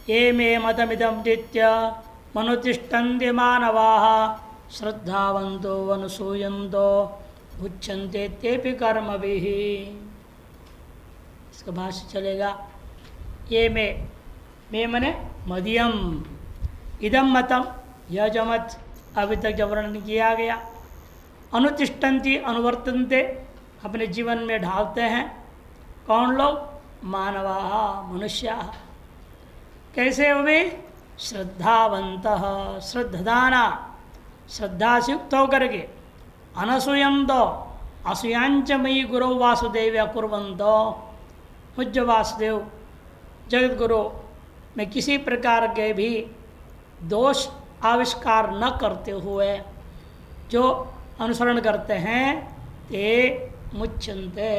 ये मे मतमिदं नित्य मनुतिष्ठन्ति मानवाः श्रद्धावन्तो अनुसूयन्तो उच्यन्ते तेऽपि कर्मभिः। इसका भाष्य चलेगा। ये मे मने मदियम, इदम मतम, यह जो मत अभी तक जो वर्णन किया गया, अनुतिष्ठन्ति अनुवर्तन्ते, अपने जीवन में ढालते हैं। कौन लोग? मानवाः, मनुष्याः। कैसे हुए? श्रद्धावन्तः, श्रद्धाना, श्रद्धा से युक्त होकर के, अनसूयन्तो, असूयांच मयि गुरु वासुदेव कुर्वन्तो, मुझ वासुदेव जगत गुरु में किसी प्रकार के भी दोष आविष्कार न करते हुए जो अनुसरण करते हैं, ते मुच्यन्ते।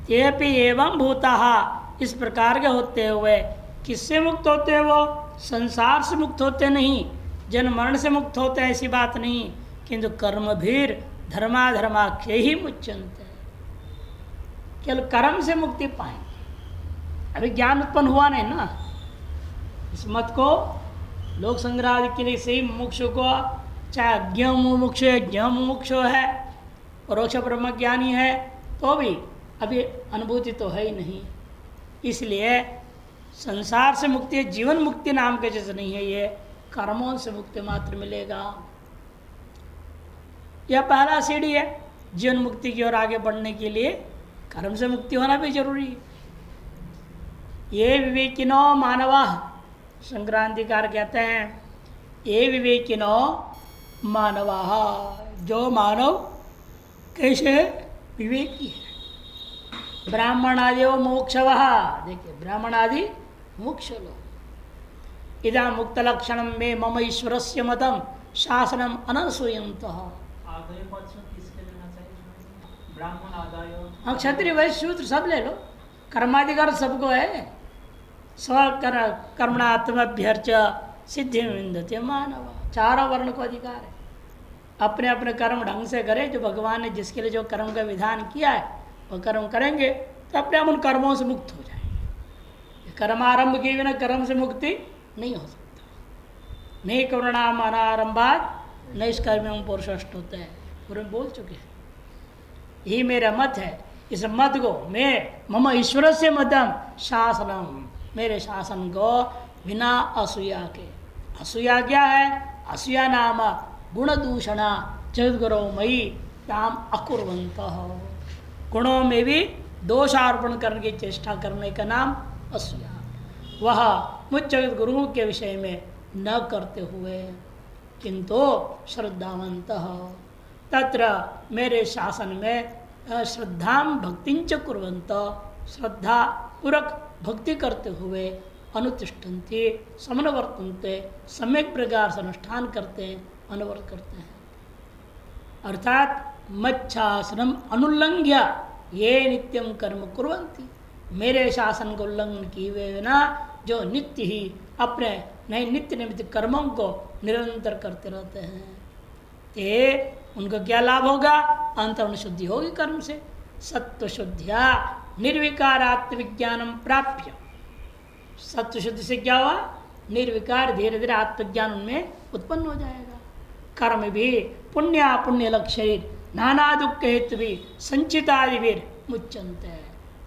तेऽपि एवं भूताः, इस प्रकार के होते हुए किससे मुक्त होते हैं? वो संसार से मुक्त होते नहीं, जन्म मरण से मुक्त होते हैं, ऐसी बात नहीं, किंतु कर्मभीर धर्माधर्माख्य ही मुच्यन्ते। केवल कर्म से मुक्ति पाएंगे। अभी ज्ञान उत्पन्न हुआ नहीं ना। इस मत को लोक संग्रह के लिए सही मुमुक्ष को, चाहे अज्ञ मुमुक्ष है, ज्ञ मुमुक्ष है, परोक्ष ब्रह्म ज्ञानी है, तो भी अभी अनुभूति तो है ही नहीं। इसलिए संसार से मुक्ति, जीवन मुक्ति नाम के जैसे नहीं है, ये कर्मों से मुक्ति मात्र मिलेगा। यह पहला सीढ़ी है। जीवन मुक्ति की ओर आगे बढ़ने के लिए कर्म से मुक्ति होना भी जरूरी है। ये विवेकिनो मानवा, संक्रांतिकार कहते हैं, ये विवेकिनो मानवा, जो मानव कैसे विवेकी है। ब्राह्मण आदि मोक्षवः, देखिए ब्राह्मण आदि मोक्ष लोग। इदा मुक्त लक्षण में मम ईश्वरस्य मतम शासनम अनसूयन्तः। हाँ, क्षत्रिय वैश्य शूद्र सब ले लो, कर्माधिकार सबको है। कर्मणात्मभ्यर्च सिद्धि विन्दते मानव, चारों वर्ण को अधिकार है। अपने अपने कर्म ढंग से करे, जो भगवान ने जिसके लिए जो कर्म का विधान किया है वह कर्म करेंगे तो अपने आप उन कर्मों से मुक्त हो जाएंगे। कर्मारंभ के बिना कर्म से मुक्ति नहीं हो सकता। नहीं कर्मणाम अनारंभात नैष्कर्म्यम पुरुषष्ट होता है, पूरे बोल चुके हैं। यही मेरा मत है। इस मत को मैं मम ईश्वर से मतम शासनम, मेरे शासन को बिना असूया के। असूया क्या है? असूया नाम गुण दूषणा जगद्गुरु मयि ताम अकुर्वंत। गुणों में भी दोषारोपण करने की चेष्टा करने का नाम असूया। वह मुझ जगत गुरु के विषय में न करते हुए, किंतु श्रद्धावंत तत्र, मेरे शासन में श्रद्धा भक्तिंच कुर्वंत, श्रद्धा पूर्वक भक्ति करते हुए अनुतिष्ठन्ति समनुवर्तन्ते, सम्यक प्रकार से अनुष्ठान करते हैं, अनुवर्त करते हैं। अर्थात मच्छासनम अनुल्लंघ्य ये नित्यम कर्म कुर्वन्ति, मेरे शासन को उल्लंघन किए हुए बिना जो नित्य ही अपने नए नित्य निमित्त कर्मों को निरंतर करते रहते हैं, ते उनको क्या लाभ होगा? अंतर्मन शुद्धि होगी कर्म से। सत्व शुद्धिया निर्विकार आत्मविज्ञानम प्राप्य, सत्व शुद्धि से क्या हुआ? निर्विकार धीरे धीरे आत्मज्ञान उनमें उत्पन्न हो जाएगा। कर्म भी पुण्य पुण्य लक्ष्य नाना दुख हेतु भी संचितादिवीर मुच्यन्ते।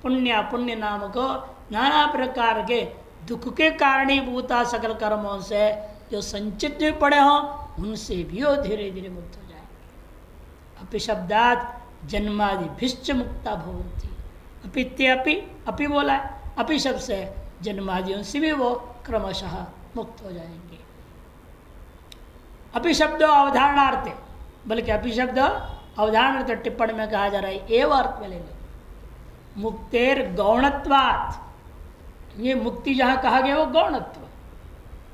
पुण्य पुण्य नाम को नाना प्रकार के दुख के कारणीभूता सकल कर्मों से जो संचित में पड़े हों, उनसे भी वो धीरे धीरे मुक्त हो जाएंगे। अपि शब्दात जन्मादिभिश्च मुक्ता भवन्ति। अपि अपि बोला है, अपि शब्द से जन्मादियों से भी वो क्रमशः मुक्त हो जाएंगे। अपि शब्द अवधारणार्थ, बल्कि अपि शब्द अवधारणार्थ टिप्पणी में कहा जा रहा है, एवं अर्थ में लेंगे। मुक्तेर गौणत्वात्, ये मुक्ति जहाँ कहा गया वो गौणत्व,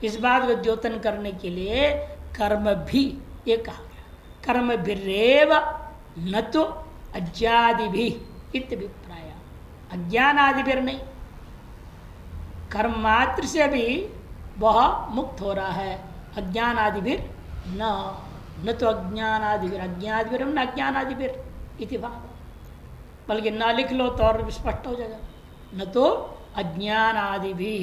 इस बात को द्योतन करने के लिए कर्म भी ये कहा गया। कर्म भिरेव न तो अज्ञादि भी इत्यभिप्राय, अज्ञान आदि फिर नहीं, कर्म मात्र से भी वह मुक्त हो रहा है। अज्ञान आदि भी न तो अज्ञान आदि फिर अज्ञान फिर न अज्ञान आदि फिर इति भाव, बल्कि न लिख लो तो और स्पष्ट हो जाएगा। न तो अज्ञान आदि भी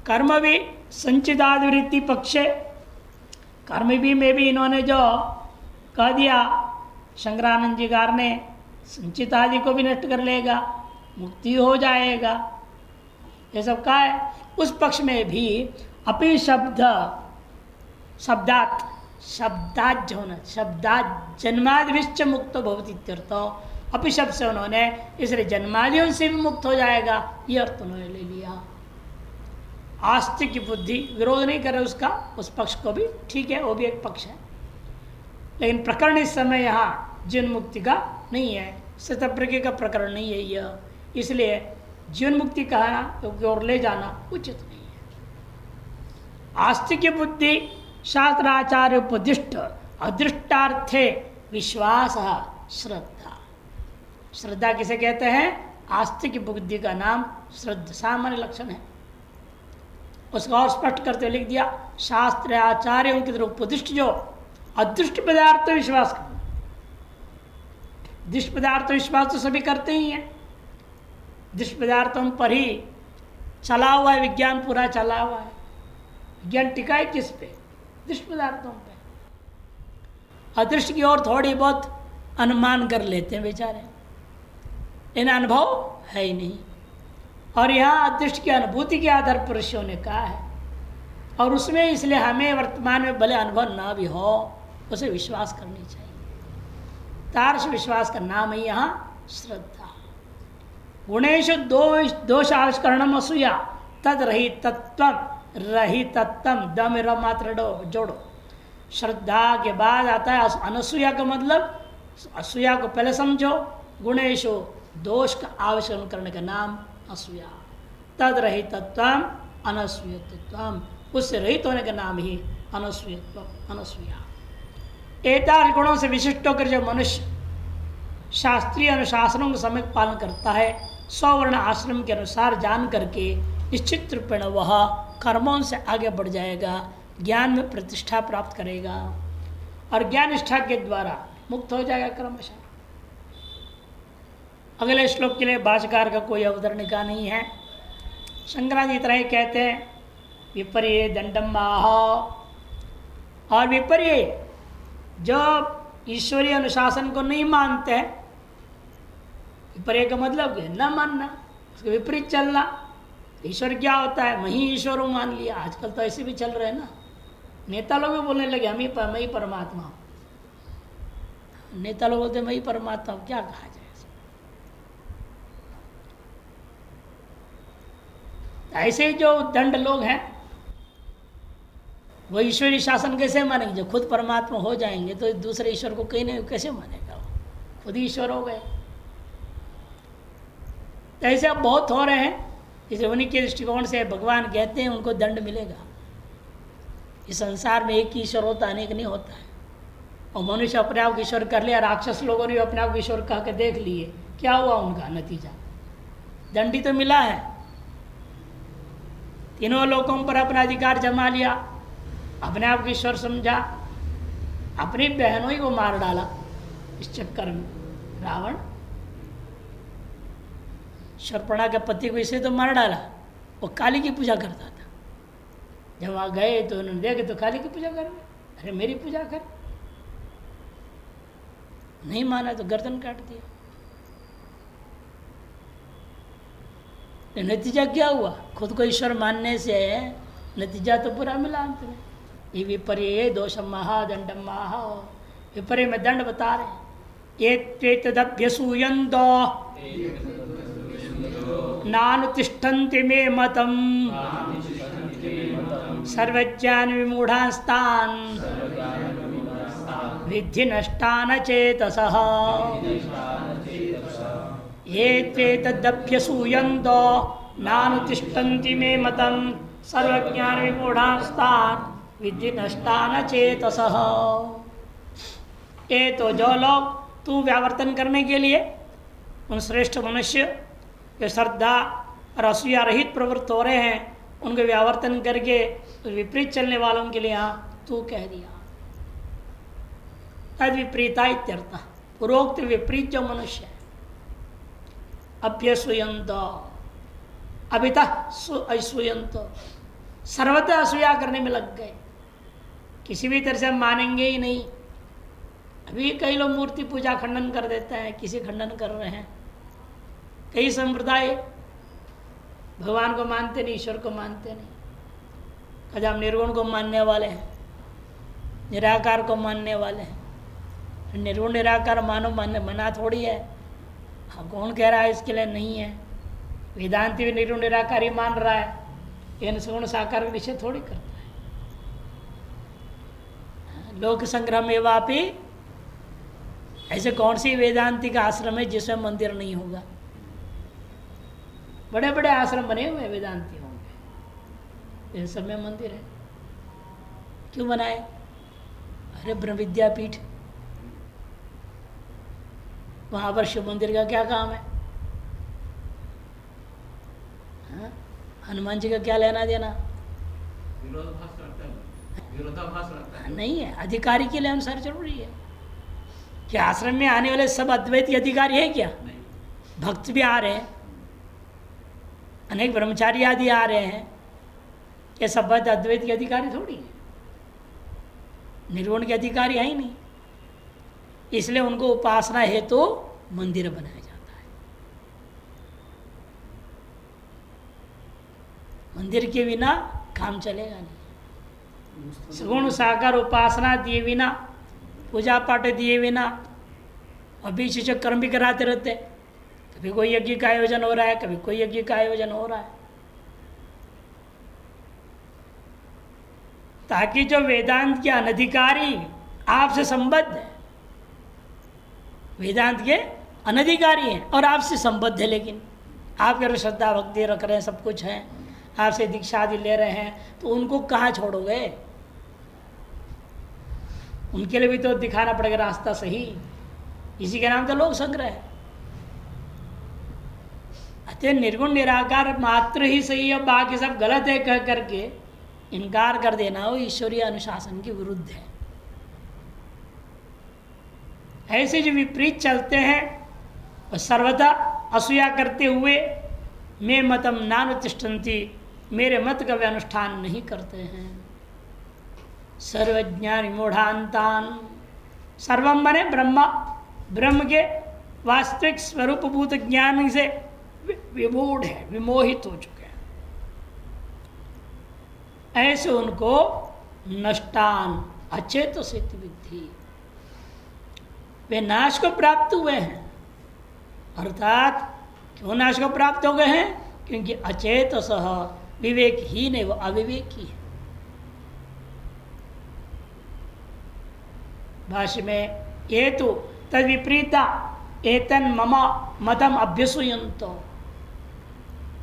कर्म भी संचितादिवृत्ति पक्षे कर्म भी में भी इन्होंने जो कह दिया शंकरानंद जी कार ने संचित आदि को भी नष्ट कर लेगा, मुक्ति हो जाएगा, ये सब कहा है। उस पक्ष में भी अपि शब्दात जो न शब्दात जन्मादिश्च मुक्त भवति इत्यर्थ, अपि शब्द से उन्होंने इसलिए जन्मादियों से भी मुक्त हो जाएगा, ये अर्थ उन्होंने ले लिया। आस्तिक की बुद्धि विरोध नहीं करे उसका, उस पक्ष को भी ठीक है, वो भी एक पक्ष है, लेकिन प्रकरण इस समय यहाँ जीवन मुक्ति का नहीं है, स्थितप्रज्ञ का प्रकरण नहीं है यह, इसलिए जीवन मुक्ति कहना की ओर ले जाना उचित नहीं है। आस्तिक की बुद्धि शास्त्राचार्य उपदिष्ट अदृष्टार्थे विश्वास श्रद्धा। श्रद्धा किसे कहते हैं? आस्तिक की बुद्धि का नाम श्रद्धा सामान्य लक्षण है। उसका और स्पष्ट करते हुए लिख दिया, शास्त्र आचार्यों की तरफ उपदिष्ट जो अदृष्ट पदार्थ विश्वास करना। दृष्ट पदार्थ विश्वास तो सभी करते ही हैं, दृष्ट पदार्थों पर ही चला हुआ है विज्ञान, पूरा चला हुआ है। विज्ञान टिका है किस पे? दृष्ट पदार्थों पे। अदृष्ट की ओर थोड़ी बहुत अनुमान कर लेते हैं बेचारे, इन अनुभव है ही नहीं। और यहाँ अदृष्ट की अनुभूति के आधार पर ऋषियों ने कहा है, और उसमें इसलिए हमें वर्तमान में भले अनुभव ना भी हो उसे विश्वास करनी चाहिए। तार्श विश्वास का नाम है यहाँ श्रद्धा। गुणेशु दोष आविष्करणम असूया तद रहितत्वम दम र मात्र जोड़ो। श्रद्धा के बाद आता है अनसूया का मतलब, असूया को पहले समझो। गुणेशु दोष का आविष्करण करने का नाम असूया, तद रहितत्वम अनसूयत्वम, उससे रहित होने का नाम ही अनसूयत्व अनसूया। एतादृश गुणों से विशिष्ट होकर जो मनुष्य शास्त्रीय अनुशासनों का सम्यक पालन करता है, स्वर्ण आश्रम के अनुसार जान करके निश्चित रूपेण वह कर्मों से आगे बढ़ जाएगा, ज्ञान में प्रतिष्ठा प्राप्त करेगा और ज्ञान निष्ठा के द्वारा मुक्त हो जाएगा क्रमशः। अगले श्लोक के लिए भाष्यकार का कोई अवतरणिका नहीं है। शंकराचार्य तरह ही कहते हैं विपर्य दंडम आह, और विपर्य जो ईश्वरीय अनुशासन को नहीं मानते हैं, विपर्य का मतलब न मानना, उसके विपरीत चलना। ईश्वर क्या होता है? मैं ही ईश्वर हूँ मान लिया। आजकल तो ऐसे भी चल रहे हैं ना, नेता लोग भी बोलने लगे मैं ही परमात्मा हूँ। नेता लोग बोलते मैं ही परमात्मा हूँ, क्या कहा जाए? ऐसे जो दंड लोग हैं वो ईश्वरीय शासन कैसे मानेंगे? जब खुद परमात्मा हो जाएंगे तो दूसरे ईश्वर को कहीं नहीं कैसे मानेगा? वो खुद ही ईश्वर हो गए। तो ऐसे अब बहुत हो रहे हैं, इसलिए उन्हीं के दृष्टिकोण से भगवान कहते हैं उनको दंड मिलेगा। इस संसार में एक ही ईश्वर होता है, अनेक नहीं होता है। और मनुष्य अपने आप को ईश्वर कर लिया, राक्षस लोगों ने अपने आप को ईश्वर कह के देख लिए, क्या हुआ उनका नतीजा? दंडी तो मिला है। तीनों लोगों पर अपना अधिकार जमा लिया, अपने आप को ईश्वर समझा, अपनी बहनों ही को मार डाला इस चक्कर में। रावण शर्पणा के पति को इसे तो मार डाला, वो काली की पूजा करता था। जब वहाँ गए तो उन्होंने देखे तो काली की पूजा कर रहे, अरे मेरी पूजा कर, नहीं माना तो गर्दन काट दिया। नतीजा क्या हुआ? खुद को ईश्वर मानने से नतीजा तो बुरा मिला अंत में। ये विपर्य दोषम महादंडम महा, विपर्य में दंड बता रहे हैं। ये तदभ्यसूयन्तो नानुतिष्ठन्ति मे मतम सर्वज्ञान विमूढ़ास्तान विद्धि नष्टान चेतसः। ये तदभ्यसूयन्तो नानुतिष्ठन्ति मे मतम सर्वज्ञान विमूढ़ास्तान विद्धि नष्टान चेतसः। ये तो जो लोग तू व्यावर्तन करने के लिए उन श्रेष्ठ मनुष्य जो श्रद्धा और असूया रहित प्रवृत्त हो रहे हैं, उनके व्यावर्तन करके विपरीत चलने वालों के लिए यहाँ तू कह दिया। तद विपरीता इत्यर्थ, पूर्वोक्त विपरीत जो मनुष्य है अभ्यसूयंत अभिता असूयंत, सर्वथा असूया करने में लग गए। किसी भी तरह से हम मानेंगे ही नहीं। अभी कई लोग मूर्ति पूजा खंडन कर देते हैं, किसी खंडन कर रहे हैं। कई संप्रदाय भगवान को मानते नहीं, ईश्वर को मानते नहीं। कभी हम निर्गुण को मानने वाले हैं, निराकार को मानने वाले हैं। निर्गुण निराकार मानो मना थोड़ी है। हाँ, कौन कह रहा है इसके लिए नहीं है? वेदांति भी निर्गुण निराकार ही मान रहा है, इन सगुण साकार का निषेध थोड़ी करता है। लोक संग्रह में वापी ऐसे कौन सी वेदांति का आश्रम है जिसमें मंदिर नहीं होगा? बड़े बड़े आश्रम बने हुए वेदांतियों में, इन सब में मंदिर है। क्यों बनाए? अरे ब्रह्म विद्यापीठ, वहां पर शिव मंदिर का क्या काम है? हाँ? हनुमान जी का क्या लेना देना? विरोधाभास लगता है। नहीं है, अधिकारी के लिए अनुसार जरूरी है। क्या आश्रम में आने वाले सब अद्वैती अधिकारी है क्या? नहीं। भक्त भी आ रहे हैं, अनेक ब्रह्मचारी आदि आ रहे हैं, ये सब अद्वैत के अधिकारी थोड़ी है, निर्गुण के अधिकारी है ही नहीं। इसलिए उनको उपासना हेतु तो मंदिर बनाया जाता है। मंदिर के बिना काम चलेगा नहीं। सगुण साकार उपासना दिए बिना, पूजा पाठ दिए बिना, अभी शिक्षक कर्म भी कराते रहते। कभी कोई यज्ञ का आयोजन हो रहा है, कभी कोई यज्ञ का आयोजन हो रहा है, ताकि जो वेदांत के अनधिकारी आपसे संबद्ध है, वेदांत के अनधिकारी हैं और आपसे संबद्ध है, लेकिन आपके श्रद्धा भक्ति रख रहे हैं, सब कुछ है, आपसे दीक्षा आदि ले रहे हैं, तो उनको कहाँ छोड़ोगे? उनके लिए भी तो दिखाना पड़ेगा रास्ता सही। इसी के नाम तो लोक संग्रह है। अतः निर्गुण निराकार मात्र ही सही है, बाकी सब गलत है कह करके इनकार कर देना वो ईश्वरीय अनुशासन के विरुद्ध है। ऐसे जो विपरीत चलते हैं और सर्वदा असूया करते हुए मैं मतम नानुतिष्ठन्ति, मेरे मत का वे अनुष्ठान नहीं करते हैं। सर्वज्ञान विमूढ़ांतान, सर्वम बने ब्रह्म, ब्रह्म के वास्तविक स्वरूप भूत ज्ञान से विमूढ़ है, विमोहित हो चुके हैं। ऐसे उनको नष्टान अचेत से विद्धि, वे नाश को प्राप्त हुए हैं। अर्थात क्यों नाश को प्राप्त हो गए हैं? क्योंकि अचेत सह विवेकहीन है, वो अविवेकी है। भाष्य में ये तो तद विपरीता एतन मम मतम अभ्यसूयन्तो,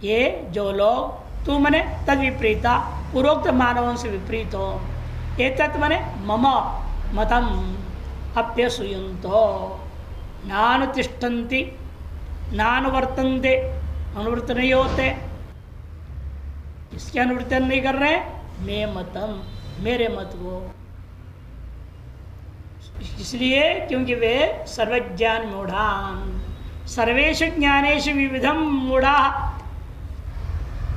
ये जो लोग, तू मने तद विपरीता पूर्वोक्त मानवों से विपरीत हो, एतत् मने मम मतम अभ्यसूयन्तो नानुतिष्ठन्ति, नानुवर्तन्ते, अनुवृत्त नहीं होते। इसके अनुवर्तन नहीं कर रहे? मैं मतम, मेरे मत को। इसलिए क्योंकि वे सर्वज्ञान मूढ़ान, सर्वेषु ज्ञानेषु विविधम मूढ़ा।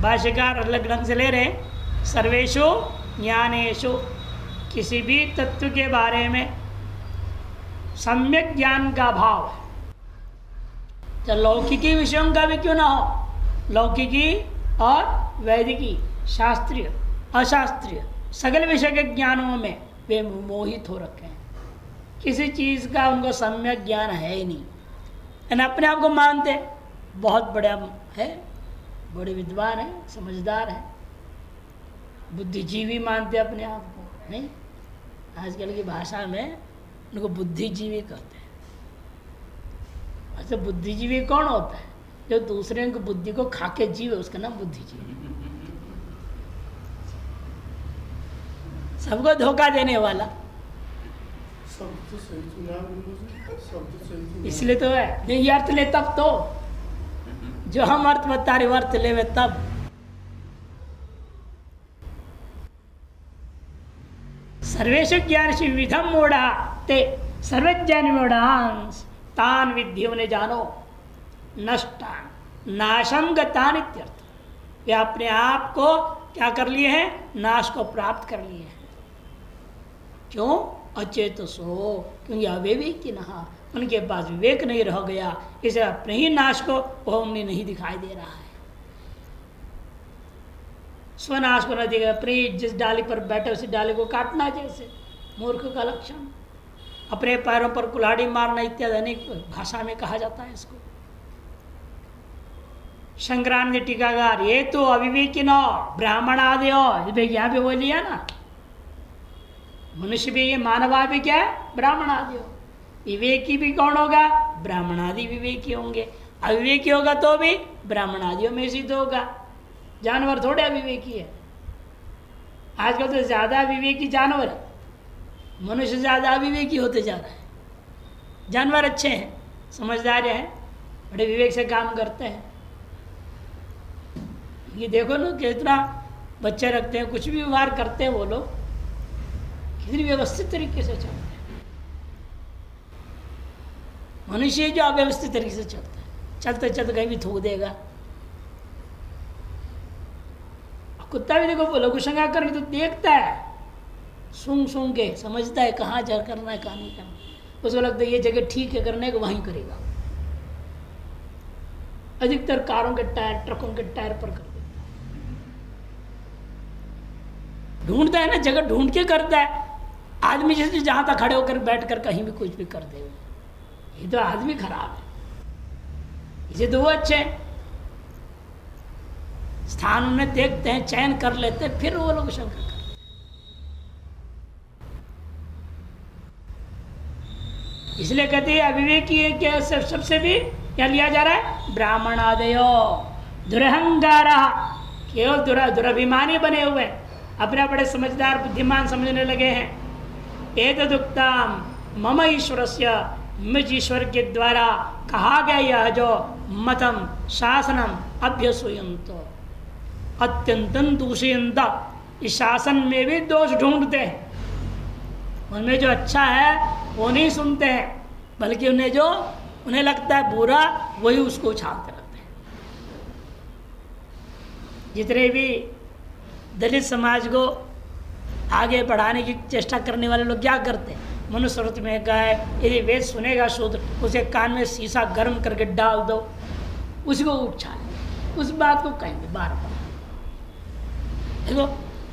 भाष्यकार अलग ढंग से ले रहे, सर्वेषु ज्ञानेषु, किसी भी तत्व के बारे में सम्यक ज्ञान का भाव है। तो लौकिकी विषयों का भी क्यों ना हो, लौकिकी और वैदिकी, शास्त्रीय अशास्त्रीय सगल विषय के ज्ञानों में वे मोहित हो रखे हैं। किसी चीज़ का उनको सम्यक ज्ञान है ही नहीं, यानी अपने आप को मानते बहुत बड़ा है, बड़े विद्वान है, समझदार है, बुद्धिजीवी मानते अपने आप को। नहीं, आजकल की भाषा में उनको बुद्धिजीवी कहते हैं। अच्छा, बुद्धिजीवी कौन होता है? जो दूसरे की बुद्धि को खाके जीवे, उसका नाम बुद्धिजीवी। सबको धोखा देने वाला, इसलिए तो है ये अर्थ ले तब तो, जो हम अर्थ बता रहे अर्थ ले तब। सर्वेश ज्ञान से विधम मूढ़ा ते सर्वज्ञान मूढ़ांस तान विधियों ने जानो नष्टान, नाशम गतान इत्यर्थ, वे अपने आप को क्या कर लिए हैं, नाश को प्राप्त कर लिए हैं। क्यों? अचेतसो, क्योंकि अविवेकी नहा, उनके पास विवेक नहीं रह गया, इसे अपने ही नाश को वह उन्हें नहीं दिखाई दे रहा है। स्वनाश को नहीं दिखेगा, अपनी जिस डाली पर बैठे उसी डाली को काटना, जैसे मूर्ख का लक्षण। अपने पैरों पर कुल्हाड़ी मारना इत्यादि अनेक भाषा में कहा जाता है इसको। शंकरानंद टीकाकार, ये तो अविवेकी न ब्राह्मण आदि यहाँ पे बोल लिया ना, मनुष्य भी, ये मानवा भी क्या है, ब्राह्मण आदि हो। विवेकी भी कौन होगा, ब्राह्मण आदि विवेकी होंगे। अविवेकी होगा तो भी ब्राह्मण आदियों में सिद्ध होगा। जानवर थोड़े अविवेकी है, आजकल तो ज्यादा विवेकी जानवर है, मनुष्य ज्यादा अविवेकी होते जा रहा है। जानवर अच्छे हैं, समझदार हैं, बड़े विवेक से काम करते हैं। ये देखो ना कितना बच्चे रखते हैं, कुछ भी व्यवहार करते हैं वो लोग, कितनी व्यवस्थित तरीके से चलते हैं। मनुष्य जो अव्यवस्थित तरीके से चलता है, चलते चलते कहीं भी थूक देगा। कुत्ता भी देखो, लघु शंका करके तो देखता है, सूंघ सूंघ के समझता है कहाँ जा करना है, कहाँ नहीं करना। उसको लगता है ये जगह ठीक है करने को, वहीं करेगा। अधिकतर कारों के टायर, ट्रकों के टायर पर कर देता है। ढूंढता है ना, जगह ढूंढ के करता है। आदमी जैसे जहां तक खड़े होकर बैठ कर कहीं भी कुछ भी कर दे, ये तो आदमी खराब है। इसे तो वो अच्छे हैं, स्थान उन्हें देखते हैं, चयन कर लेते हैं, फिर वो लोग शंका करते। इसलिए कहते हैं अविवेकी है क्या, सबसे भी क्या लिया जा रहा है, ब्राह्मण आदयो दुरहंकार, केवल दुराभिमानी बने हुए, अपने बड़े समझदार बुद्धिमान समझने लगे हैं। एतदुक्तम मम ईश्वरस्य, मुझ ईश्वर के द्वारा कहा गया यह जो मतम शासनम अभ्यसूयन्तो, अत्यंतन दूषयन्त, इस शासन में भी दोष ढूंढते हैं। उनमें जो अच्छा है वो नहीं सुनते हैं, बल्कि उन्हें जो उन्हें लगता है बुरा वही उसको उछालते रहते हैं। जितने भी दलित समाज को आगे बढ़ाने की चेष्टा करने वाले लोग क्या करते हैं, मनुस्मृति में कहा है यदि वेद सुनेगा शूद्र, उसे कान में शीशा गर्म करके डाल दो, उसको उछाले, उस बात को कहेंगे बार बार। देखो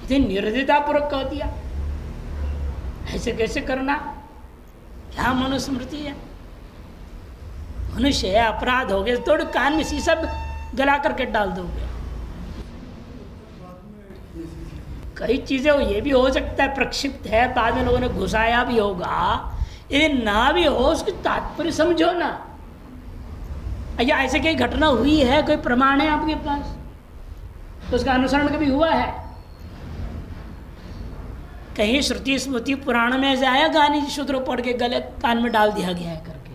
इतनी निर्दयता पूर्वक कह दिया, ऐसे कैसे करना, क्या मनुस्मृति है। मनुष्य है, अपराध हो गया तो कान में शीशा गला करके डाल दोगे। कई चीजें ये भी हो सकता है प्रक्षिप्त है, बाद में लोगों ने घुसाया भी होगा, ये ना भी हो उसकी तात्पर्य समझो ना। या ऐसे कई घटना हुई है, कोई प्रमाण है आपके पास तो उसका अनुसरण कभी हुआ है? कहीं श्रुति स्मृति पुराण में ऐसे आया गानी शूद्र पढ़ के गले कान में डाल दिया गया है करके,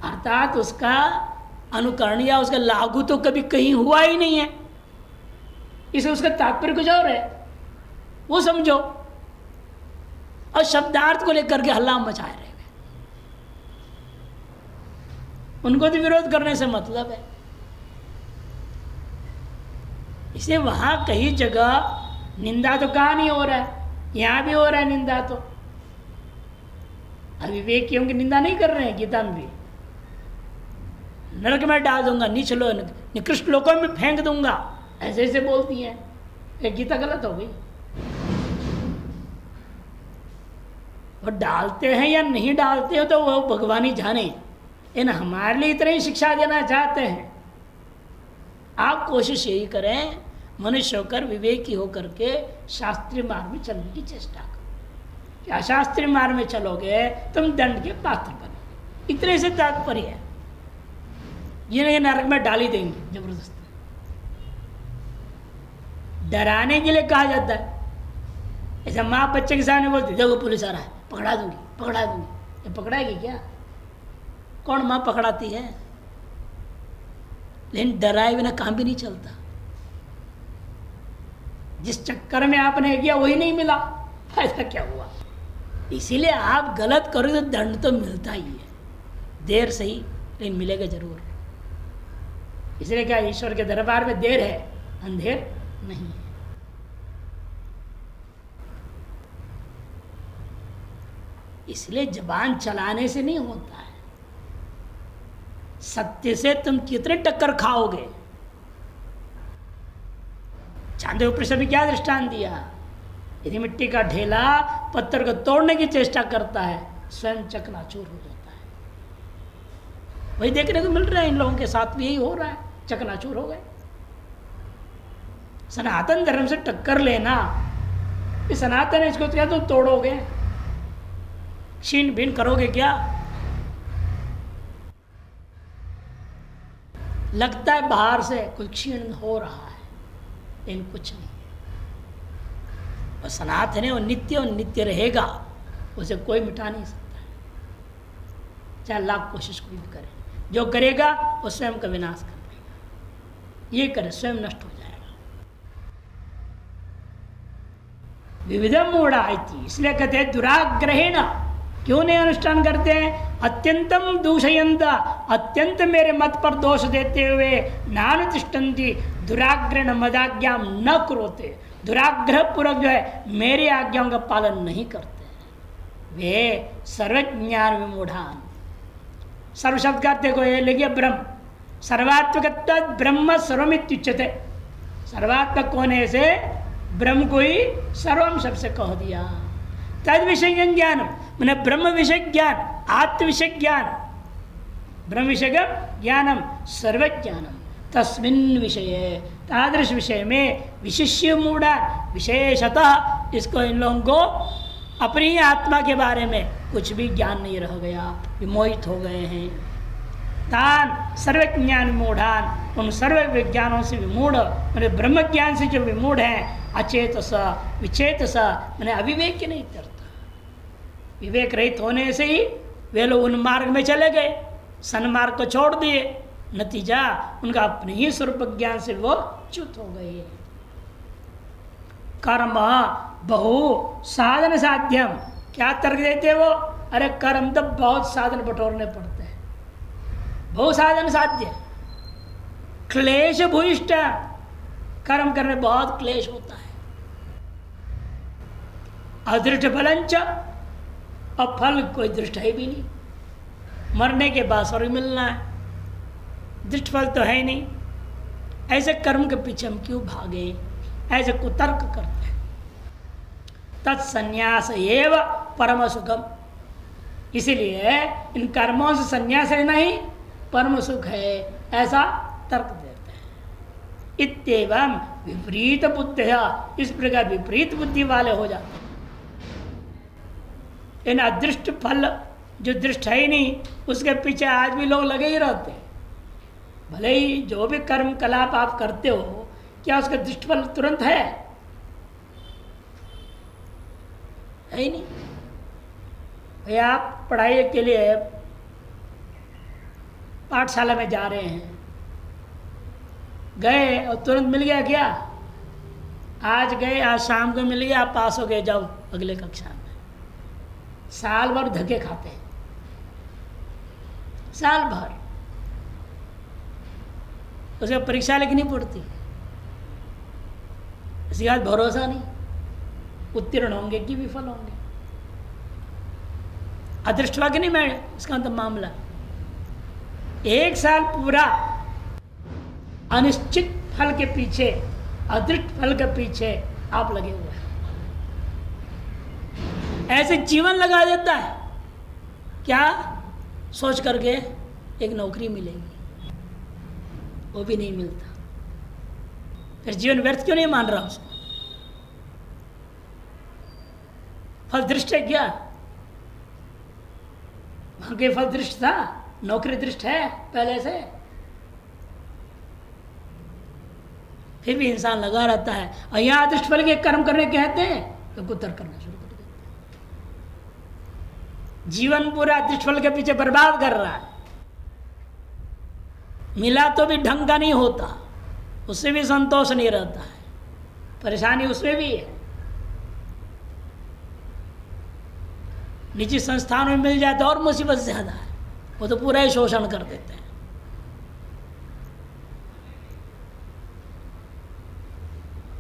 अर्थात उसका अनुकरण या उसका लागू तो कभी कहीं हुआ ही नहीं है। इसे उसका तात्पर्य कुछ और है, वो समझो। और शब्दार्थ को लेकर के हल्ला मचाए रहे, उनको तो विरोध करने से मतलब है। इसे वहां कई जगह निंदा तो कहाँ नहीं हो रहा है, यहां भी हो रहा है निंदा। तो अविवेकियों की निंदा नहीं कर रहे हैं, गीता में भी नरक में डाल दूंगा, नीच लो निकृष्ट लोकों में फेंक दूंगा, ऐसे ऐसे बोलती हैं। ये गीता गलत हो गई। वो डालते हैं या नहीं डालते हो तो वो भगवान ही जाने, इन हमारे लिए इतनी शिक्षा देना चाहते हैं। आप कोशिश यही करें, मनुष्य होकर विवेकी होकर के शास्त्रीय मार्ग में चलने की चेष्टा करो। क्या शास्त्रीय मार्ग में चलोगे तुम दंड के पात्र बनो, इतने से तात्पर्य है। ये नहीं नरक में डाल ही देंगे जबरदस्ती, डराने के लिए कहा जाता है। ऐसा माँ बच्चे के सामने बोलती देखो पुलिस आ रहा है, पकड़ा दूंगी पकड़ा दूंगी। ये पकड़ाएगी क्या? कौन माँ पकड़ाती है? लेकिन डराए बिना काम भी नहीं चलता। जिस चक्कर में आपने किया वही नहीं मिला, फायदा क्या हुआ? इसीलिए आप गलत करोगे तो दंड तो मिलता ही है, देर सही लेकिन मिलेगा जरूर। इसलिए क्या ईश्वर के दरबार में देर है, अंधेर नहीं है। इसलिए जबान चलाने से नहीं होता है, सत्य से तुम कितने टक्कर खाओगे। चांदों ऊपर से भी क्या दृष्टांत दिया, यदि मिट्टी का ढेला पत्थर को तोड़ने की चेष्टा करता है स्वयं चकनाचूर हो जाता है। वही देखने को मिल रहा है, इन लोगों के साथ भी यही हो रहा है, चकनाचूर हो गए। सनातन धर्म से टक्कर लेना, ये सनातन है, इसको क्या तुम तोड़ोगे, छीन भिन करोगे क्या। लगता है बाहर से कुछ क्षीण हो रहा है, लेकिन कुछ नहीं। और सनातन है, वो नित्य रहेगा, उसे कोई मिटा नहीं सकता है, चाहे लाख कोशिश कोई भी करे। जो करेगा वो स्वयं का विनाश कर देगा, ये करे स्वयं नष्ट हो जाएगा। विविधम मूढ़ा इति, इसलिए कहते हैं दुराग्रहेण, क्यों नहीं अनुष्ठान करते हैं। अत्यंतम दूषयंत, अत्यंत मेरे मत पर दोष देते हुए नानुतिष्ठन्ति दुराग्रहण मदाज्ञा न करोते, दुराग्रह पूर्वक जो है मेरी आज्ञाओं का पालन नहीं करते हैं। वे सर्वज्ञान विमूढ़ान, सर्व शब्द करते को ये लिखिए ब्रह्म, सर्वात्मक ब्रह्म सर्वमित्युच्यते, सर्वात्मक होने से ब्रह्म को ही सर्वम शब्द से कह दिया। तद विषय ज्ञान मैंने ब्रह्म विषय ज्ञान, आत्म विषय ज्ञान, ब्रह्म विषय ज्ञानम सर्वज्ञानम, तस्मिन् विषय तादृश विषय में विशिष्य मूढ़ा विशेषतः, इसको इन लोगों को अपनी आत्मा के बारे में कुछ भी ज्ञान नहीं रह गया, विमोहित हो गए हैं। तान सर्वज्ञान विमूढ़ान, उन सर्व विज्ञानों से विमूढ़, मैंने ब्रह्म ज्ञान से जो विमूढ़ हैं, अचेतस विचेतस, मैंने अविवेक नहीं करता। विवेक रहित होने से ही वे लोग उन मार्ग में चले गए, सन्मार्ग को छोड़ दिए, नतीजा उनका अपने ही स्वरूप ज्ञान से वो च्युत हो गए। कर्म बहु साधन साध्यम, क्या तर्क देते वो, अरे कर्म तो बहुत साधन बटोरने पड़ते हैं, बहु साधन साध्य, क्लेश भूयिष्ठ, कर्म करने बहुत क्लेश होता है। अदृष्ट फलंच, अब फल कोई दृष्ट है भी नहीं, मरने के बाद स्वर्ग मिलना है, दृष्ट फल तो है नहीं। ऐसे कर्म के पीछे हम क्यों भागे, ऐसे कुतर्क करते हैं। तत्सन्यास एव परम सुखम, इसीलिए इन कर्मों से संन्यास लेना ही परम सुख है, ऐसा तर्क देते हैं। इत्येवं विपरीत बुद्धिया, इस प्रकार विपरीत बुद्धि वाले हो जाते हैं। इन अदृष्ट फल जो दृष्ट है ही नहीं, उसके पीछे आज भी लोग लगे ही रहते हैं। भले ही जो भी कर्म कलाप आप करते हो, क्या उसका दृष्ट फल तुरंत है ही नहीं। भैया आप पढ़ाई के लिए पाठशाला में जा रहे हैं, गए और तुरंत मिल गया क्या, आज गए आज शाम को मिल गया, आप पास हो गए, जाओ अगले कक्षा में। साल भर धक्के खाते हैं, साल भर, उसके परीक्षा लिखनी पड़ती, इसके बाद भरोसा नहीं उत्तीर्ण होंगे कि विफल होंगे। अदृष्टवा के नहीं मैं इसका तो मामला, एक साल पूरा अनिश्चित फल के पीछे, अदृष्ट फल के पीछे आप लगे हुए हैं। ऐसे जीवन लगा देता है, क्या सोच करके एक नौकरी मिलेगी, वो भी नहीं मिलता, फिर जीवन व्यर्थ क्यों नहीं मान रहा उसको। फल दृष्ट है क्या, वहां के फल दृष्ट था, नौकरी दृष्ट है पहले से, फिर भी इंसान लगा रहता है। और यहाँ दृष्ट फल के कर्म करने कहते हैं तो कुतर करना शुरू कर देते हैं। जीवन पूरा दृष्ट फल के पीछे बर्बाद कर रहा है, मिला तो भी ढंग का नहीं होता, उससे भी संतोष नहीं रहता है, परेशानी उसमें भी है। निजी संस्थानों में मिल जाए तो और मुसीबत ज्यादा है, वो तो पूरा ही शोषण कर देते हैं।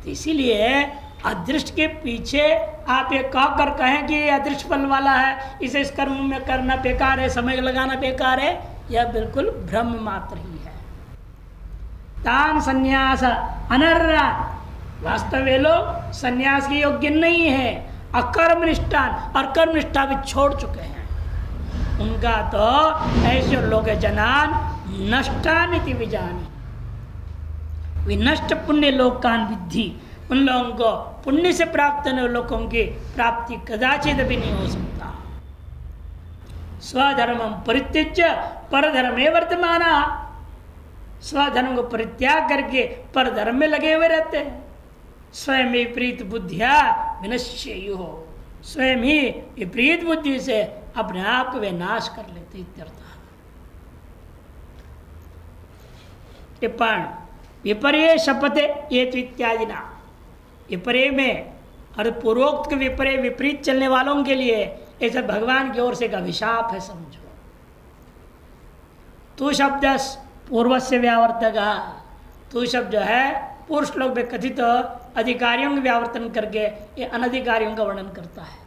तो इसीलिए अदृष्ट के पीछे आप ये कहकर कहें कि ये अदृष्ट फल वाला है, इसे इस कर्म में करना बेकार है, समय लगाना बेकार है, यह बिल्कुल भ्रम मात्र ही है। तान संन्यास अनर्रा, वास्तव में लोग संन्यास के योग्य नहीं है। अकर्म निष्ठान, और कर्म निष्ठा भी छोड़ चुके हैं। उनका तो ऐसे लोग जनान नष्टानिति विजानी, विनष्ट पुण्य लोकान विद्धि, उन लोगों को पुण्य से प्राप्त होने लोगों की प्राप्ति कदाचित भी नहीं हो सकता। स्वधर्मम परित्यज्य परधर्मे वर्तमाना, स्वधर्म को परित्याग करके परधर्म में लगे हुए रहते हैं। स्वयं विपरीत बुद्धिया विनश्येयुः, स्वयं ही विपरीत बुद्धि से अपने आप को वे नाश कर लेते इत्यर्थ। टिप्पण विपर्य शपथे ये इत्यादि ना, विपर्य में और पूर्वोक्त के विपर्य विपरीत चलने वालों के लिए ऐसा भगवान की ओर से एक अभिशाप है समझो। तू शब्द पूर्व से व्यावर्तक, तू शब्द जो है पूर्व श्लोक में कथित अधिकारियों का व्यावर्तन करके ये अनधिकारियों का वर्णन करता है।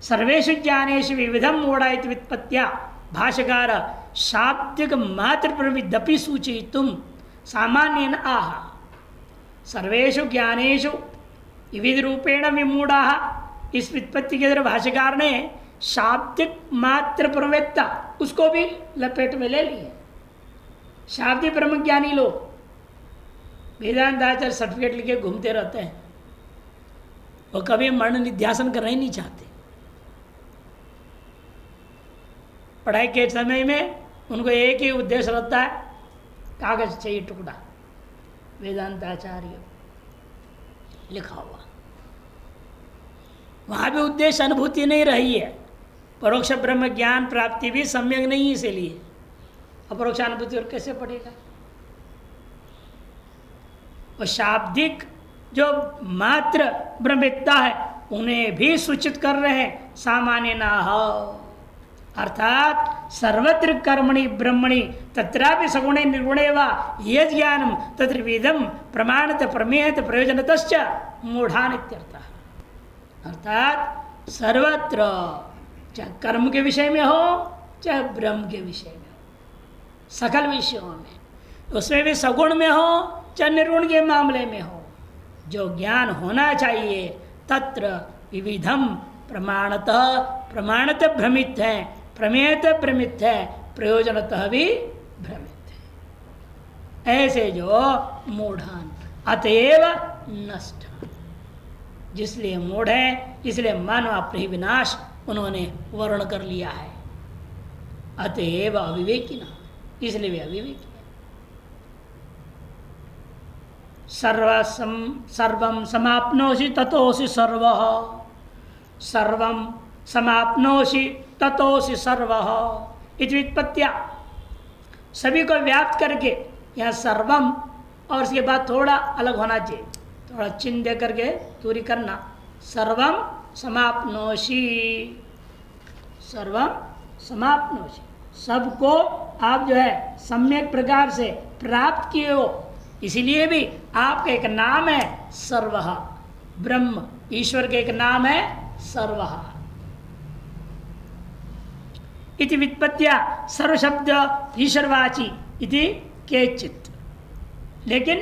सर्वेषु ज्ञानेषु विविधम मूढ़ायत व्युत्पत्त्या भाष्यकार शाब्दिक मात्र प्रविदपि सूचयितुम सामान्येन आह। सर्वेषु ज्ञानेषु विविध रूपेण विमूढ़ा, इस व्युत्पत्ति के अंदर भाष्यकार ने शाब्दिक मात्र प्रवेत्ता उसको भी लपेट में ले लिए। शाब्दिक ब्रह्म ज्ञानी लोग वेदांत आचार्य सर्टिफिकेट लेके घूमते रहते हैं, वो कभी मरण निध्यासन करना ही नहीं चाहते। पढ़ाई के समय में उनको एक ही उद्देश्य रहता है, कागज चाहिए टुकड़ा, वेदांत आचार्य लिखा हुआ। वहां भी उद्देश्य अनुभूति नहीं रही है, परोक्ष ब्रह्म ज्ञान प्राप्ति भी सम्यक नहीं, इसीलिए अपरोक्ष अनुभूति और कैसे पड़ेगा। और शाब्दिक जो मात्र ब्रह्मवेत्ता है उन्हें भी सूचित कर रहे हैं सामान्य ना हो, अर्थात सर्वत्र कर्मणि ब्रह्मणि तत्रापि सगुणे निर्गुणे वा ये ज्ञानम तत्र विधम प्रमाणत प्रमेयत प्रयोजनतश्च मूढ़ान इत्यर्थः। अर्थात सर्वत्र, चाहे कर्म के विषय में हो चाहे ब्रह्म के विषय में हो, सकल विषयों में, उसमें भी सगुण में हो चाहे निर्गुण के मामले में हो, जो ज्ञान होना चाहिए तत्र विविधम प्रमाणतः, प्रमाणत भ्रमित है, प्रमेयत भ्रमित है, प्रयोजनतः भी भ्रमित है। ऐसे जो मूढ़ान अतएव नष्ट, जिसलिए मूढ़ है इसलिए मानव अपने ही विनाश उन्होंने वर्ण कर लिया है। अतएव अविवेकी ना, इसलिए वे अविवेकी है। सर्वं समाप्नोषि ततोषि सर्वः, सर्वं समाप्नोषि ततोषि सर्वः इति व्युत्पत्त्या, सभी को व्याप्त करके यहाँ सर्वम और उसके बाद थोड़ा अलग होना चाहिए, थोड़ा चिन्ह दे करके दूरी करना। सर्वम समाप्नोषि, सर्वम समाप्नोषि, सबको आप जो है सम्यक प्रकार से प्राप्त किए हो, इसीलिए भी आपका एक नाम है सर्वः, ब्रह्म ईश्वर के एक नाम है सर्वः। इति व्युत्पत्त्या सर्व शब्द ईश्वरवाची इति केचित्, लेकिन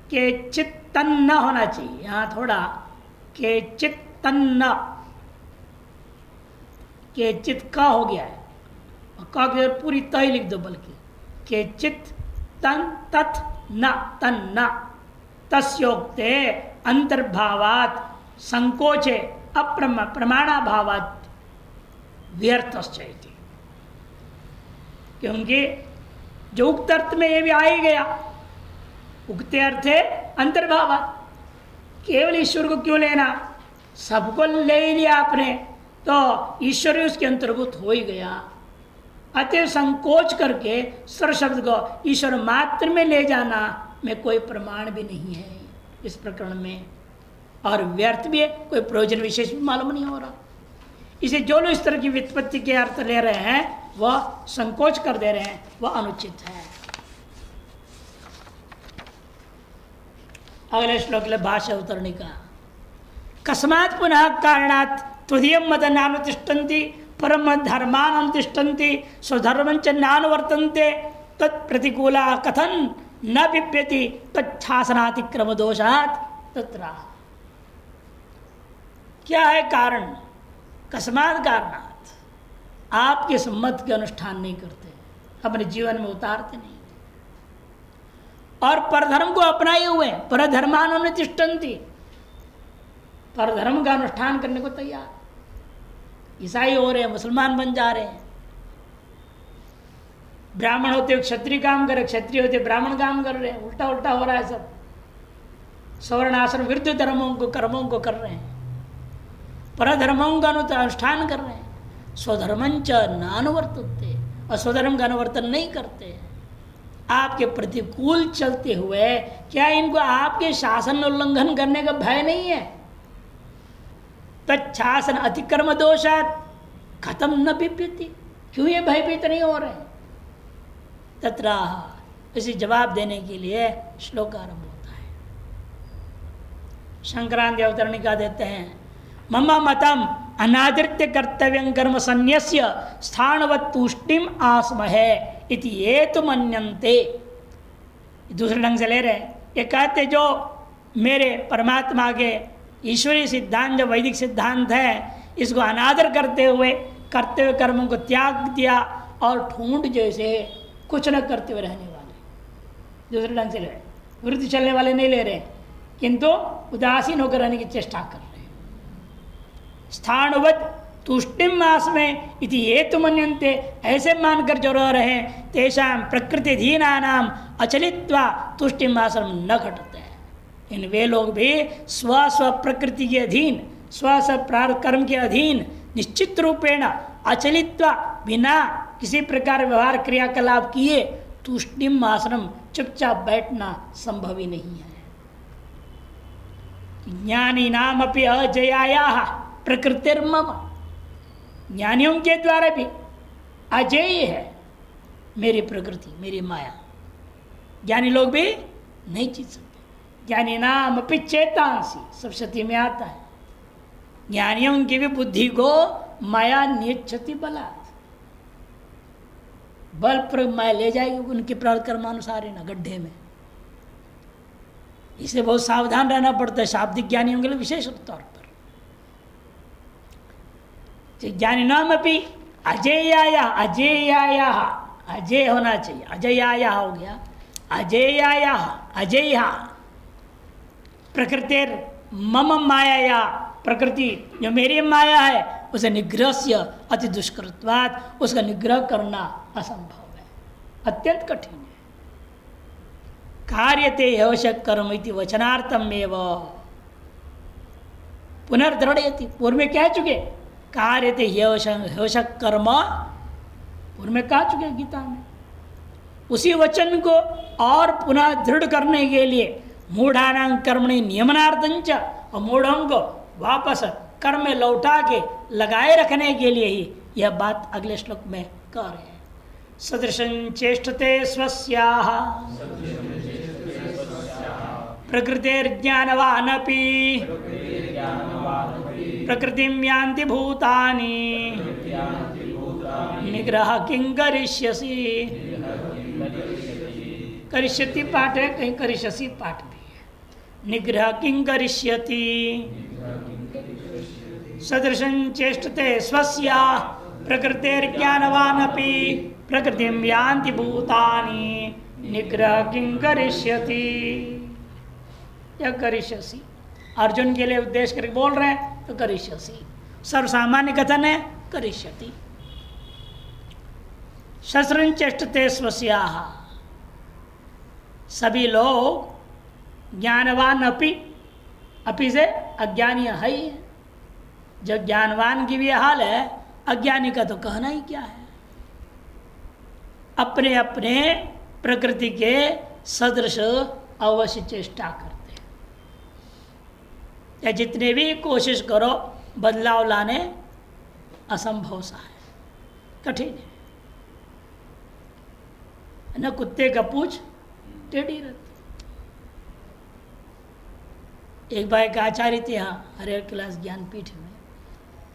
केचित् तन्न होना चाहिए, यहाँ थोड़ा केचित् तन्न, केचित् का हो गया है, का के पूरी त ही लिख दो, बल्कि केचित् तन तथ न तन्न, तस्योक्ते अंतर्भावात् संकोचे प्रमाणाभावात् व्यर्थश्चैति। क्योंकि जो उक्त अर्थ में ये भी आ ही गया, उक्त अर्थ है अंतर्भावात्, केवल ईश्वर को क्यों लेना, सबको ले ही लिया आपने, तो ईश्वर ही उसके अंतर्भूत हो ही गया। अतः संकोच करके सर्व शब्द को ईश्वर मात्र में ले जाना में कोई प्रमाण भी नहीं है इस प्रकरण में, और व्यर्थ भी है, कोई प्रयोजन विशेष भी मालूम नहीं हो रहा। इसे जो लोग इस तरह की व्युत्पत्ति के अर्थ ले रहे हैं वह संकोच कर दे रहे हैं, वह अनुचित है। अगले श्लोक ले भाष्य उतरने का। कस्मात् पुनः कारणात् त्वदीयं मत नानुतिष्ठन्ति परम धर्मानं तिष्ठन्ति स्वधर्मञ्च नानुवर्तन्ते तत्प्रतिकूला कथन न बिभ्यति तच्छासनातिक्रम दोषात् तत्र। क्या है कारण? कस्मात् कारणात्, आपके सम्मत के अनुष्ठान नहीं करते, अपने जीवन में उतारते नहीं, और परधर्म को अपनाए हुए परधर्मानुम तिष्ठन्ति, परधर्म का अनुष्ठान करने को तैयार, ईसाई हो रहे हैं, मुसलमान बन जा रहे हैं, ब्राह्मण होते क्षत्रिय काम कर रहे, क्षत्रिय होते ब्राह्मण काम कर रहे हैं, उल्टा उल्टा हो रहा है सब, सवर्ण आश्रम विरुद्ध धर्मों को कर्मों को कर रहे हैं, परधर्मों का अनुष्ठान कर रहे हैं, स्वधर्मंच नानुवर्तन्ते, और स्वधर्म का अनुवर्तन नहीं करते। आपके प्रतिकूल चलते हुए क्या इनको आपके शासन उल्लंघन करने का भय नहीं है? तच्छासन अतिक्रम दोषात् खत्म न बिभ्यति, क्यों ये भयभीत नहीं हो रहे? तत्र, इसे जवाब देने के लिए श्लोक आरंभ होता है। शंकरांत अवतरणिका देते हैं, मम मतम अनादृत्य कर्तव्यं कर्म संन्यस्य स्थानवत् तुष्टिम आस्महे इति हेतु मन्यन्ते। दूसरे ढंग से ले रहे हैं, ये कहते जो मेरे परमात्मा के ईश्वरीय सिद्धांत जो वैदिक सिद्धांत है, इसको अनादर करते हुए कर्तव्य कर्मों को त्याग दिया और ठूंठ जैसे कुछ न करते हुए रहने वाले, दूसरे ढंग से ले रहे, विरुद्ध चलने वाले नहीं ले रहे, किंतु उदासीन होकर रहने की चेष्टा कर रहे हैं। स्थानवत् तुष्टिम मास में इति हेतु मन्यन्ते, ऐसे मानकर जो रह रहे हैं, तेषां प्रकृतिधीनानाम अचलित्वा तुष्टिम आश्रम न घटते हैं। इन वे लोग भी स्व स्व प्रकृति के अधीन, स्व स्व प्रारब्ध कर्म के अधीन निश्चित रूपेण अचलित्वा, बिना किसी प्रकार व्यवहार क्रियाकलाप किए तुष्टिम आश्रम चुपचाप बैठना संभव ही नहीं है। ज्ञानी नाम अपि अजयाया प्रकृतिर्मम, ज्ञानियों के द्वारा भी अजेय है मेरी प्रकृति, मेरी माया। ज्ञानी लोग भी नहीं जीत सकते। ज्ञानी नाम अपि चेतांसी, सब शती में आता है। ज्ञानियों की भी बुद्धि को माया नियच्छति बलात्, बल पर माया ले जाएगी उनके प्रारब्ध कर्मानुसार ना गड्ढे में। इसे बहुत सावधान रहना पड़ता है शाब्दिक ज्ञानियों के लिए विशेष तौर पर। ज्ञानी नाम अपनी अजेयाया, अजेयाया अजय होना चाहिए, अजयाया हो गया, अजेयाया अजेया प्रकृतिर मम माया, प्रकृति जो मेरी माया है उसे निग्रह से अति दुष्कृतवाद, उसका निग्रह करना असंभव है, अत्यंत कठिन है। कार्यते ह्यवशक कर्म इति वचनार्थम एवं पुनर्दृढ़यति, पूर्व में कह चुके कार्यते ह्यवशक कर्म, पूर्व में कह चुके गीता में। उसी वचन को और पुनः दृढ़ करने के लिए मूढ़ानां कर्मणि नियमनार्थंच, और मूढ़ों को वापस कर्म में लौटा के लगाए रखने के लिए ही यह बात अगले श्लोक में कह रहे हैं। सदृशं चेष्टते स्वस्याः प्रकृतिर्ज्ञानवानपि प्रकृतिं यान्ति भूतानि निग्रह किं करिष्यसि। करिष्यति पाठ है, कहीं करिष्यसि पाठ भी है। निग्रह किं करिष्यति सदृशं चेष्टते स्वस्याः प्रकृतिर्ज्ञानवानपि प्रकृतिं यान्ति भूतानि निग्रह किं करिष्यति। या करिष्यसि अर्जुन के लिए उद्देश्य करके बोल रहे हैं तो करिष्यसि, सर्वसामान्य कथन है करिष्यति। शस्त्रं चेष्टते स्वस्याः, सभी लोग ज्ञानवान अपि से अज्ञानी है ही है। जब ज्ञानवान की भी हाल है, अज्ञानी का तो कहना ही क्या है। अपने अपने प्रकृति के सदृश अवश्य चेष्टा करते हैं, या जितने भी कोशिश करो बदलाव लाने असंभव सा है, कठिन है न। कुत्ते का पूंछ टेढ़ी रहती, एक बार एक आचार्य थे यहाँ हरिहर कैलाश ज्ञानपीठ में,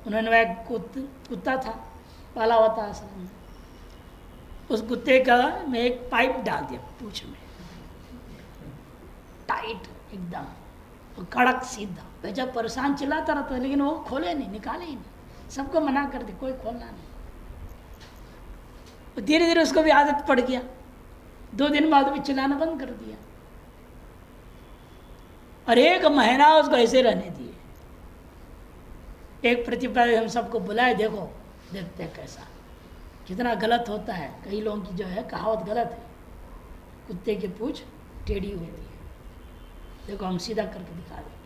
उन्होंने वह कुत्ता था पाला हुआ था आश्रम में, उस कुत्ते का मैं एक पाइप डाल दिया पूंछ में, टाइट एकदम, वो कड़क सीधा। मैं जब परेशान चिल्लाता रहता, लेकिन वो खोले नहीं, निकाले ही नहीं, सबको मना कर दे, कोई खोलना नहीं। धीरे धीरे उसको भी आदत पड़ गया, 2 दिन बाद भी चिल्लाना बंद कर दिया, और 1 महीना उसको ऐसे रहने दिए। एक प्रतिपदा हम सबको बुलाए, देखो देखते हैं कैसा, कितना गलत होता है। कई लोगों की जो है कहावत गलत है, कुत्ते की पूंछ टेढ़ी होती है, देखो हम सीधा करके दिखा देंगे।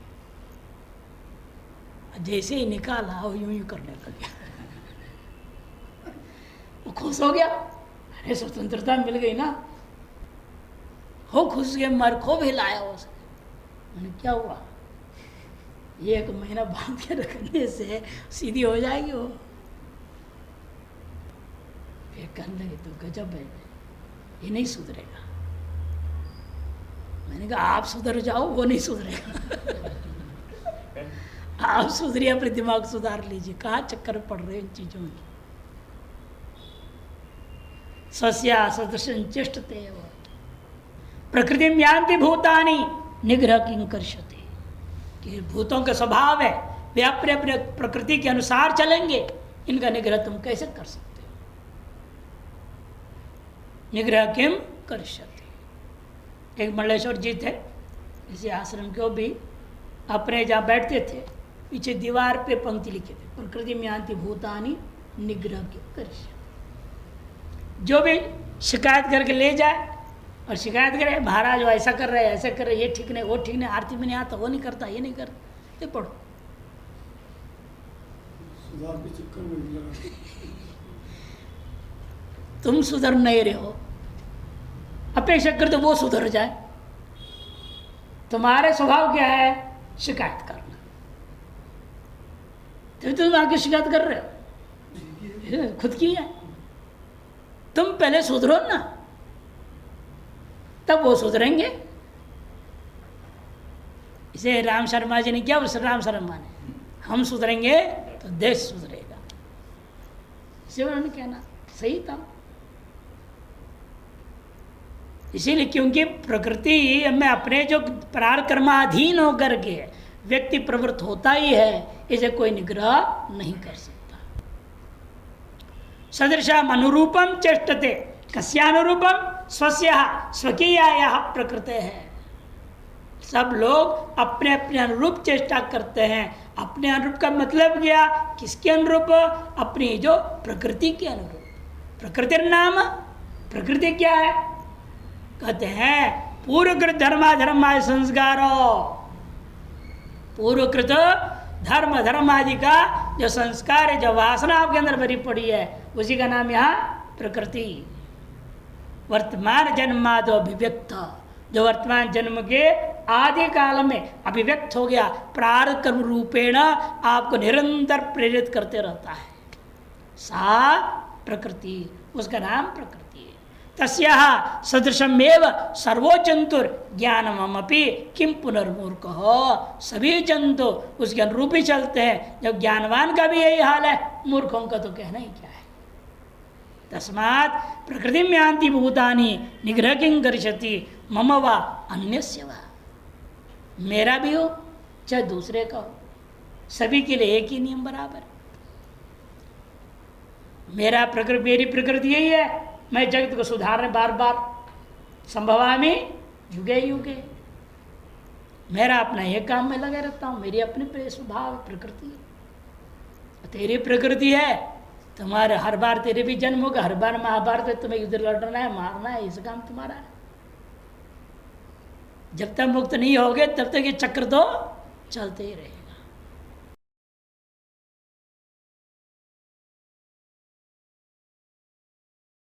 जैसे ही निकाला वो यूं यूं करने लग गया, वो खुश हो गया, अरे स्वतंत्रता मिल गई ना, हो खुश गया, मर खूब हिलाया उसने। मैंने क्या हुआ, 1 महीना बांध के रखने से सीधी हो जाएगी वो। फिर कहने लगे तो गजब है, ये नहीं सुधरेगा। मैंने कहा आप सुधर जाओ, वो नहीं सुधरेगा। आप सुधरिए, अपने दिमाग सुधार लीजिए, कहाँ चक्कर पड़ रहे हैं इन चीजों की। स्वस्या सदृशं चेष्टते प्रकृति यान्ति भूतानि निग्रह किं कर्षते। कि भूतों का स्वभाव है, वे अपने अपने प्रकृति के अनुसार चलेंगे, इनका निग्रह तुम कैसे कर सकते हो? निग्रह किम कर्षते। एक मंडलेश्वर जी थे, इसी आश्रम को भी अपने जहाँ बैठते थे, पीछे दीवार पे पंक्ति लिखे थे, प्रकृति में यान्ति भूतानि निग्रह किम कर्षते। जो भी शिकायत करके ले जाए और शिकायत करे, महाराज वो ऐसा कर रहे हैं, ऐसा कर रहे, ये ठीक नहीं, वो ठीक नहीं, आरती में नहीं आता, वो नहीं करता, ये नहीं करता, ये पढ़ो। सुधार के चक्कर में लगा। तुम सुधर नहीं रहे हो, अपेक्षा कर तो वो सुधर जाए। तुम्हारे स्वभाव क्या है? शिकायत करना। तो तुम आके शिकायत कर रहे हो, खुद की है। तुम पहले सुधरो ना, तब वो सुधरेंगे। इसे राम शर्मा जी ने क्या, राम शर्मा ने, हम सुधरेंगे तो देश सुधरेगा, इसे उन्होंने कहना सही था। इसीलिए क्योंकि प्रकृति में अपने जो प्रार कर्माधीन होकर के व्यक्ति प्रवृत्त होता ही है, इसे कोई निग्रह नहीं कर सकता। सदृशम अनुरूपम चेष्टते, कस्यानुरूपम? स्वस्य स्वकीयाया प्रकृते है। सब लोग अपने अपने अनुरूप चेष्टा करते हैं। अपने अनुरूप का मतलब क्या? किसके अनुरूप? अपनी जो प्रकृति के अनुरूप। प्रकृति नाम, प्रकृति क्या है? कहते हैं पूर्वकृत धर्माधर्मा संस्कारो। पूर्वकृत धर्म धर्म आदि का जो संस्कार है, जो वासना आपके अंदर भरी पड़ी है, उसी का नाम यहाँ प्रकृति। वर्तमान जन्मादो अभिव्यक्त, जो वर्तमान जन्म के आदि काल में अभिव्यक्त हो गया, प्रारब्ध कर्म रूपेण आपको निरंतर प्रेरित करते रहता है, सा प्रकृति, उसका नाम प्रकृति है। तस्याः सदृशमेव सर्वो जंतुर ज्ञानमपि किम पुनर्मूर्ख हो। सभी जंतु उसके अनुरूप ही चलते हैं। जब ज्ञानवान का भी यही हाल है, मूर्खों का तो कहना ही क्या है। तस्मात् प्रकृति में यान्ति भूतानि निग्रह किं कर्षति मम वा अन्यस्य वा। मेरा भी हो चाहे दूसरे का हो, सभी के लिए एक ही नियम बराबर। मेरी प्रकृति यही है, मैं जगत को सुधारने बार बार संभवामि युगे युगे। मेरा अपना एक काम में लगे रहता हूँ, मेरी अपनी स्वभाव प्रकृति है। तेरी प्रकृति है, तुम्हारे हर बार तेरे भी जन्म होगा, हर बार महाभारत है, तुम्हें युद्ध लड़ना है, मारना है, इस काम तुम्हारा है। जब तक मुक्त नहीं होगे तब तक ये चक्र तो चलते ही रहेगा।